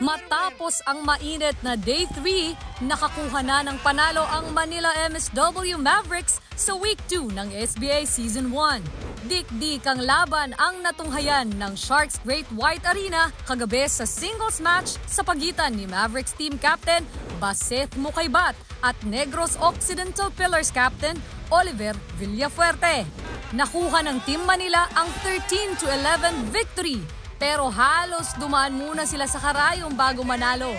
Matapos ang mainit na Day 3, nakakuha na ng panalo ang Manila MSW Mavericks sa Week 2 ng SBA Season 1. Dik-dik ang laban ang natunghayan ng Sharks Great White Arena kagabi sa singles match sa pagitan ni Mavericks Team Captain Baseth Mukaybat at Negros Occidental Pillars Captain Oliver Villafuerte. Nakuha ng Team Manila ang 13-11 victory. Pero halos dumaan muna sila sa karayom bago manalo.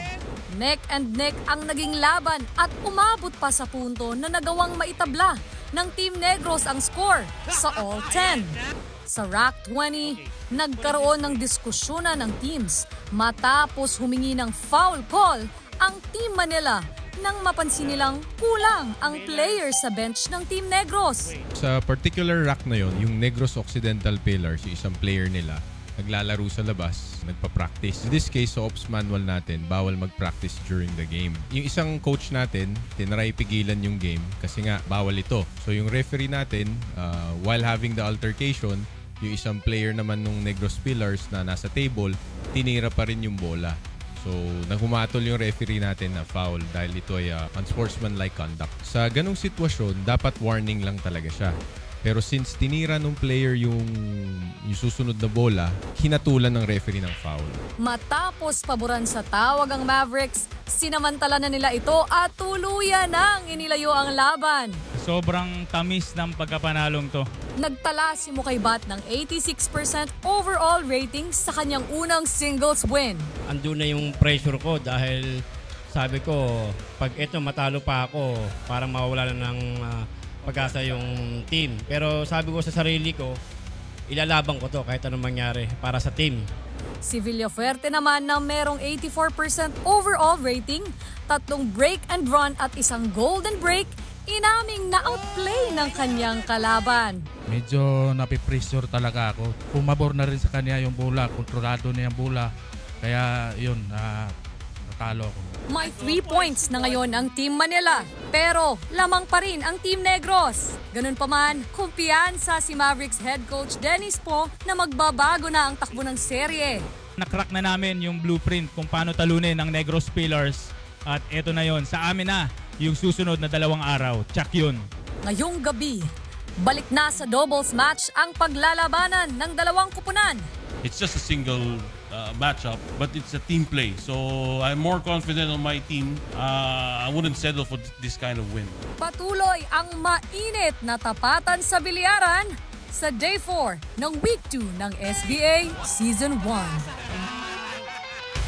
Neck and neck ang naging laban at umabot pa sa punto na nagawang maitabla ng Team Negros ang score sa All-10. Sa Rack 20, nagkaroon ng diskusyonan ng teams matapos humingi ng foul call ang Team Manila nang mapansin nilang kulang ang players sa bench ng Team Negros. Sa particular rack na yon, yung Negros Occidental Pillars, isang player nila, naglalaro sa labas, nagpa-practice. In this case, sa ops manual natin, bawal mag-practice during the game. Yung isang coach natin, tinry pigilan yung game kasi nga, bawal ito. So yung referee natin, while having the altercation, yung isang player naman nung Negros Pillars na nasa table, tinira pa rin yung bola. So naghumatol yung referee natin na foul dahil ito ay unsportsmanlike conduct. Sa ganong sitwasyon, dapat warning lang talaga siya. Pero since tinira nung player yung susunod na bola, hinatulan ng referee ng foul. Matapos paboran sa tawag ang Mavericks, sinamantala na nila ito at tuluyan nang inilayo ang laban. Sobrang tamis ng pagkapanalong to. Nagtala si Mukaybat ng 86% overall rating sa kanyang unang singles win. Andun na yung pressure ko dahil sabi ko, pag ito matalo pa ako, parang mawawala na ng pag-asa yung team. Pero sabi ko sa sarili ko, ilalaban ko to kahit anong mangyari para sa team. Si Villafuerte naman na merong 84% overall rating, 3 break and run at 1 golden break, inaming na-outplay ng kanyang kalaban. Medyo napipressure talaga ako. Pumabor na rin sa kanya yung bola, kontrolado niya yung bola. Kaya yun, natalo ako. May 3 points na ngayon ang Team Manila, pero lamang pa rin ang Team Negros. Ganun pa man, kumpiyansa si Mavericks head coach Dennis Po na magbabago na ang takbo ng serye. Nakrak na namin yung blueprint kung paano talunin ang Negros Pillars at eto na yon, sa amin na yung susunod na 2 araw. Tsak yun. Ngayong gabi, balik na sa doubles match ang paglalabanan ng dalawang kupunan. It's just a single matchup, but it's a team play. So I'm more confident on my team. I wouldn't settle for this kind of win. Patuloy ang mainit na tapatan sa bilyaran sa Day 4 ng Week 2 ng SBA Season 1.